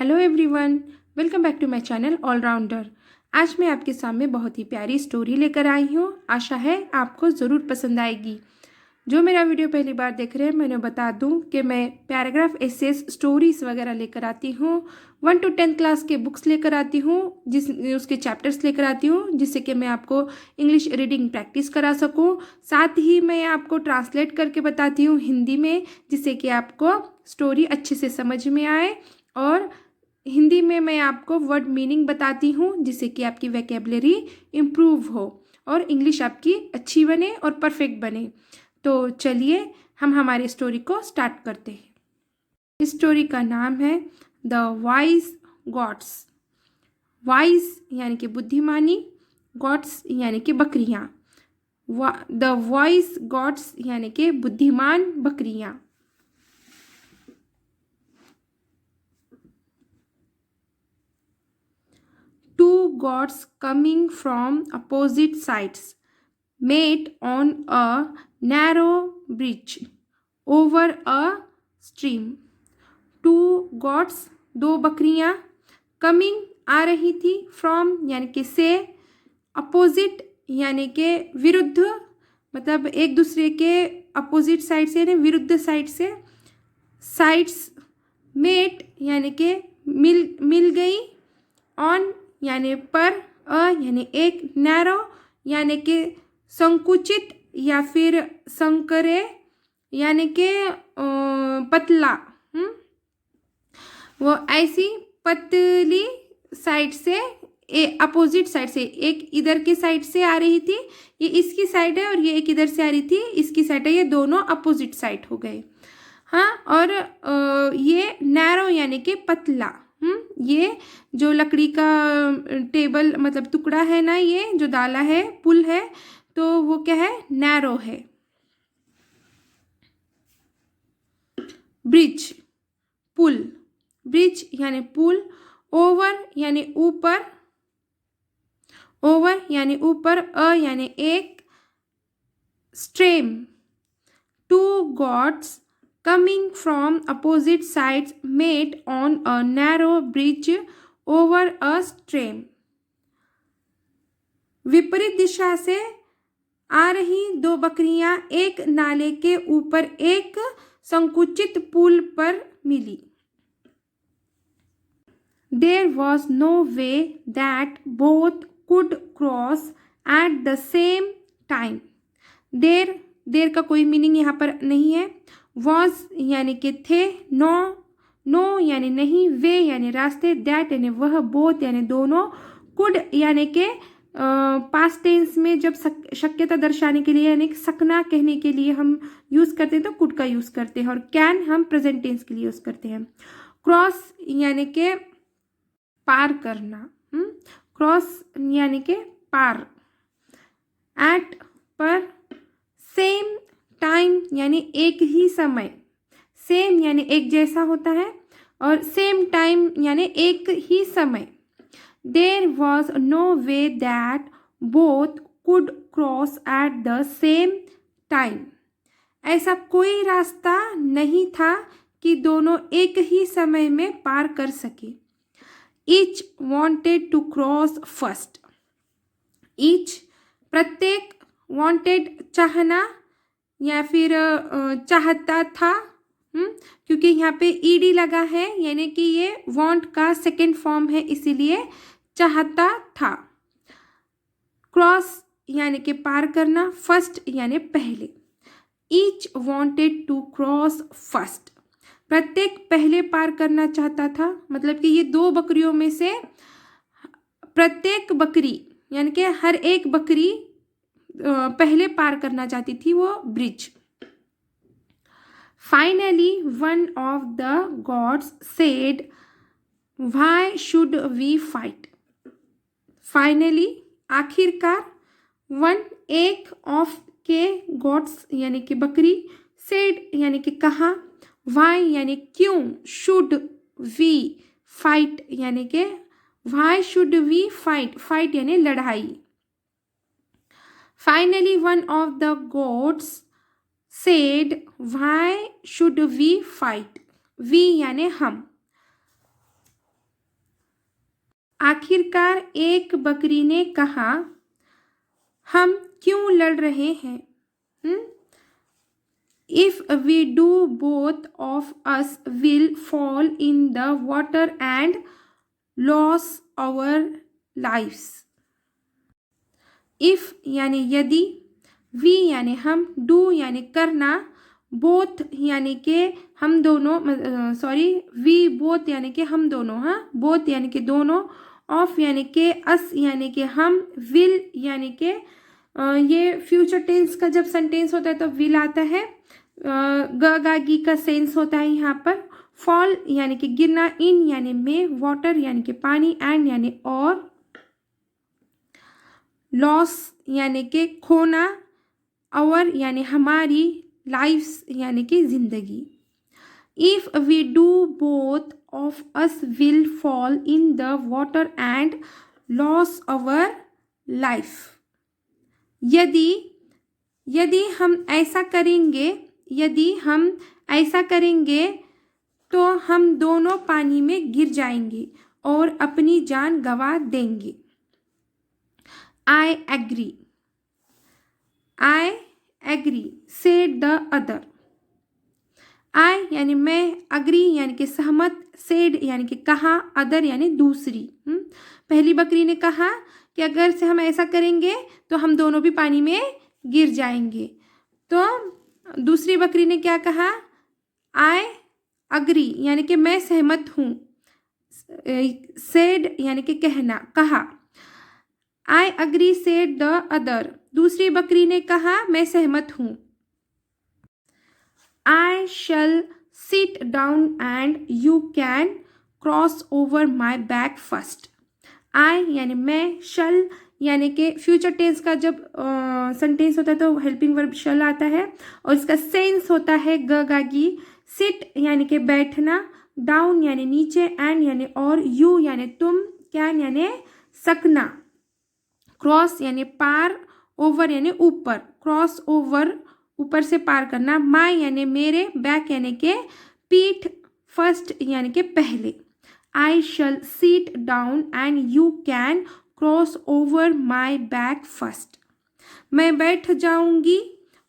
Hello everyone, welcome back to my channel allrounder. आज मैं आपके सामने बहुत ही प्यारी स्टोरी लेकर आई हूँ। आशा है आपको ज़रूर पसंद आएगी। जो मेरा वीडियो पहली बार देख रहे हैं, मैंने बता दूं कि मैं पैराग्राफ एसेस स्टोरीज वगैरह लेकर आती हूँ। 1 to 10 क्लास के बुक्स लेकर आती हूँ, उसके चैप्टर्स लेकर आती हूँ, जिससे कि मैं आपको इंग्लिश रीडिंग प्रैक्टिस करा सकूँ। साथ ही मैं आपको ट्रांसलेट करके बताती हूँ हिंदी में, जिससे कि आपको स्टोरी अच्छे से समझ में आए। और हिंदी में मैं आपको वर्ड मीनिंग बताती हूँ, जिससे कि आपकी वोकैबुलरी इम्प्रूव हो और इंग्लिश आपकी अच्छी बने और परफेक्ट बने। तो चलिए हम हमारी स्टोरी को स्टार्ट करते हैं। इस स्टोरी का नाम है द वाइज गॉड्स। वाइज यानी कि बुद्धिमानी, गॉड्स यानी कि बकरियाँ। द वाइज गॉड्स यानी कि बुद्धिमान बकरियाँ। Two gods coming from opposite sides met on a narrow bridge over a stream. Two gods, दो बकरियां, coming आ रही थी, from यानी कि से, opposite यानी कि विरुद्ध, मतलब एक दूसरे के अपोजिट साइड से यानी विरुद्ध साइड से, साइड्स, मेट यानी कि मिल गई, ऑन यानी पर, अ यानी एक, नैरो यानी कि संकुचित या फिर संकरे यानी कि पतला। वो ऐसी पतली साइड से, अपोजिट साइड से, एक इधर की साइड से आ रही थी, ये इसकी साइड है, और ये एक इधर से आ रही थी, इसकी साइड है, ये दोनों अपोजिट साइड हो गए। हाँ, और ये नैरो यानी कि पतला। ये जो लकड़ी का टेबल मतलब टुकड़ा है ना, ये जो डाला है, पुल है, तो वो क्या है, नैरो है। ब्रिज, पुल, ब्रिज यानी पुल, ओवर यानी ऊपर, ओवर यानी ऊपर, अ यानी एक, stream, two goats coming from opposite sides met on a narrow bridge over a stream. विपरीत दिशा से आ रही दो बकरियां एक नाले के ऊपर एक संकुचित पुल पर मिली। There was no way that both could cross at the same time. देर का कोई मीनिंग यहाँ पर नहीं है। वॉज यानी कि थे, नो यानी नहीं, वे यानी रास्ते, दैट यानी वह, बोथ यानी दोनों, कुड यानी कि पास्ट टेंस में जब शक्यता दर्शाने के लिए यानी सकना कहने के लिए हम यूज़ करते हैं तो कुड का यूज़ करते हैं, और कैन हम प्रेजेंट टेंस के लिए यूज़ करते हैं। क्रॉस यानी कि पार करना, क्रॉस यानी कि पार, एट पर, सेम टाइम यानी एक ही समय, सेम यानी एक जैसा होता है, और सेम टाइम यानी एक ही समय। There was no way that both could cross at the same time. ऐसा कोई रास्ता नहीं था कि दोनों एक ही समय में पार कर सके। Each wanted to cross first, each प्रत्येक, वॉन्टेड चाहना या फिर चाहता था, क्योंकि यहाँ पे ईडी लगा है, यानी कि ये वांट का सेकेंड फॉर्म है, इसीलिए चाहता था। क्रॉस यानी कि पार करना, फर्स्ट यानी पहले। Each wanted to cross first, प्रत्येक पहले पार करना चाहता था, मतलब कि ये दो बकरियों में से प्रत्येक बकरी यानी कि हर एक बकरी पहले पार करना चाहती थी वो bridge. Finally one of the goats said, why should we fight. Finally आखिरकार, वन एक, ऑफ के, गॉड्स यानी कि बकरी, सेड यानी कि कहा, व्हाई यानी क्यों, शुड वी फाइट यानी कि why should we fight, fight यानी लड़ाई। Finally, one of the gods said, why should we fight? We यानी हम। आखिरकार एक बकरी ने कहा, हम क्यों लड़ रहे हैं? If we do, both of us will fall in the water and lose our lives. If यानी यदि, we यानी हम, do यानी करना, both यानी के हम दोनों, we both यानी के हम दोनों, हाँ, both यानी के दोनों, of यानी के us यानी के हम, will यानी के ये फ्यूचर टेंस का जब सेंटेंस होता है तो will आता है, गी का सेंस होता है यहाँ पर, फॉल यानी कि गिरना, इन यानी में, वाटर यानी कि पानी, एंड यानी और, लॉस यानी कि खोना, आवर यानी हमारी, लाइफ्स यानी कि जिंदगी. If we do, both of us will fall in the water and lose our life. यदि हम ऐसा करेंगे, यदि हम ऐसा करेंगे तो हम दोनों पानी में गिर जाएंगे और अपनी जान गंवा देंगे. I agree, said the other. I यानी मैं, agree यानी कि सहमत, said यानी कि कहा, other यानी दूसरी. पहली बकरी ने कहा कि अगर से हम ऐसा करेंगे तो हम दोनों भी पानी में गिर जाएंगे. तो दूसरी बकरी ने क्या कहा? आई अग्री यानी कि मैं सहमत हूँ. सेड यानी कि कहना, कहा. I agree said the other. दूसरी बकरी ने कहा मैं सहमत हूँ. I shall sit down and you can cross over my back first. I यानी मैं, शल यानी कि फ्यूचर टेंस का जब सेंटेंस होता है तो हेल्पिंग वर्ब शल आता है और इसका सेंस होता है गी. सिट यानी कि बैठना, डाउन यानी नीचे, एंड यानी और, यू यानी तुम, कैन यानी सकना, क्रॉस यानी पार, ओवर यानी ऊपर, क्रॉस ओवर ऊपर से पार करना, माई यानी मेरे, बैक यानी के पीठ, फर्स्ट यानी के पहले. I shall sit down and you can cross over my back first. मैं बैठ जाऊंगी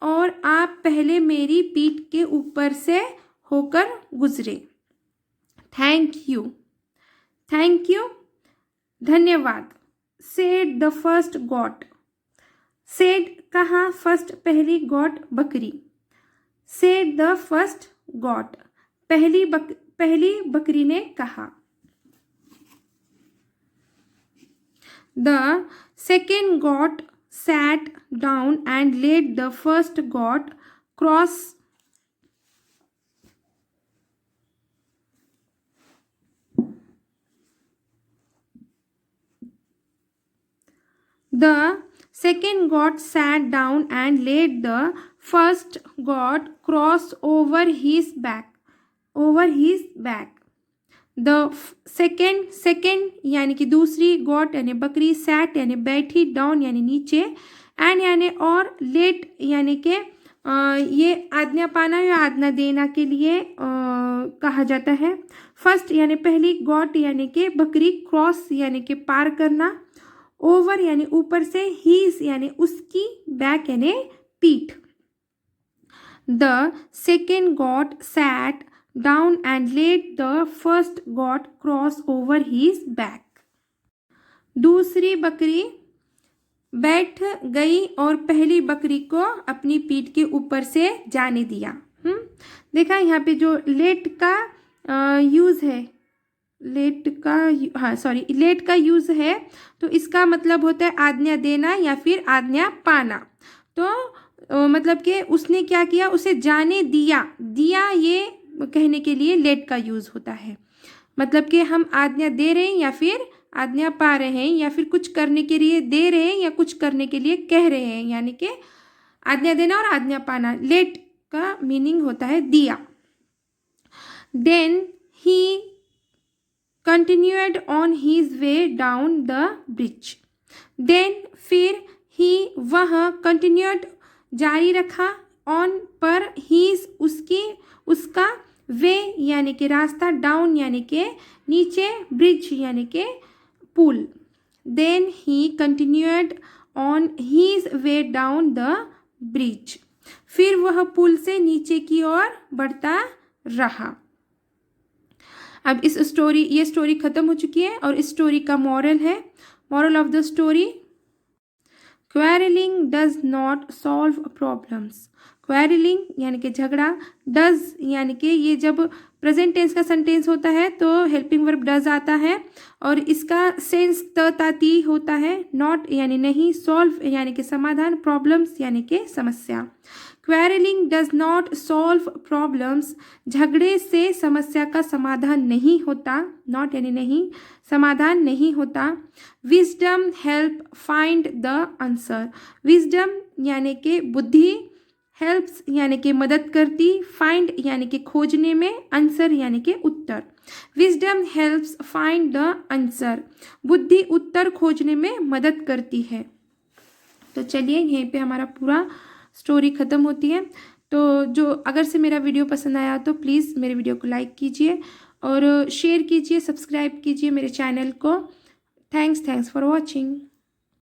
और आप पहले मेरी पीठ के ऊपर से होकर गुजरे. थैंक यू, थैंक यू, धन्यवाद. Said the first got. Said कहा, फर्स्ट पहली, गॉट बकरी. सेड द फर्स्ट गॉट पहली बकरी ने कहा. The second goat sat down and let the first goat cross. The second goat sat down and let the first goat cross over his back. The second यानी कि दूसरी, got यानी बकरी, set यानी बैठी, डाउन यानी नीचे, एंड यानी और, लेट यानी कि ये आज्ञा पाना या आज्ञा देना के लिए कहा जाता है. फर्स्ट यानी पहली, गॉट यानी कि बकरी, क्रॉस यानी कि पार करना, ओवर यानी ऊपर से, हीज यानी उसकी, बैक यानी पीठ. The second goat sat down and let the first goat cross over his back. दूसरी बकरी बैठ गई और पहली बकरी को अपनी पीठ के ऊपर से जाने दिया. देखा यहाँ पे जो लेट का यूज़ है, लेट का यूज़ है तो इसका मतलब होता है आज्ञा देना या फिर आज्ञा पाना. तो मतलब कि उसने क्या किया, उसे जाने दिया. ये कहने के लिए लेट का यूज़ होता है. मतलब कि हम आज्ञा दे रहे हैं या फिर आज्ञा पा रहे हैं, या फिर कुछ करने के लिए दे रहे हैं या कुछ करने के लिए कह रहे हैं, यानी कि आज्ञा देना और आज्ञा पाना. लेट का मीनिंग होता है दिया. Then he continued on his way down the bridge. Then फिर ही वह, कंटिन्यूड जारी रखा, ऑन पर, हीज उसका, वे यानी कि रास्ता, डाउन यानी कि नीचे, ब्रिज यानी कि पुल. Then he continued on his way down the bridge. फिर वह पुल से नीचे की ओर बढ़ता रहा. अब ये स्टोरी खत्म हो चुकी है और इस स्टोरी का मॉरल है. Moral of the story, quarrelling does not solve problems. Quarrelling यानी कि झगड़ा, डज यानी कि ये जब प्रेजेंट टेंस का सेंटेंस होता है तो हेल्पिंग वर्ब डज आता है और इसका सेंस ताती होता है. नॉट यानी नहीं, सॉल्व यानी कि समाधान, प्रॉब्लम्स यानी कि समस्या. Quarrelling does not solve problems, झगड़े से समस्या का समाधान नहीं होता. नॉट यानी नहीं, समाधान नहीं होता. Wisdom help find the answer. Wisdom यानी कि बुद्धि, हेल्प्स यानी कि मदद करती, फाइंड यानी कि खोजने में, आंसर यानी कि उत्तर. Wisdom helps find the answer, बुद्धि उत्तर खोजने में मदद करती है. तो चलिए यहीं पे हमारा पूरा स्टोरी ख़त्म होती है. तो जो अगर से मेरा वीडियो पसंद आया तो प्लीज़ मेरे वीडियो को लाइक कीजिए और शेयर कीजिए, सब्सक्राइब कीजिए मेरे चैनल को. Thanks for watching.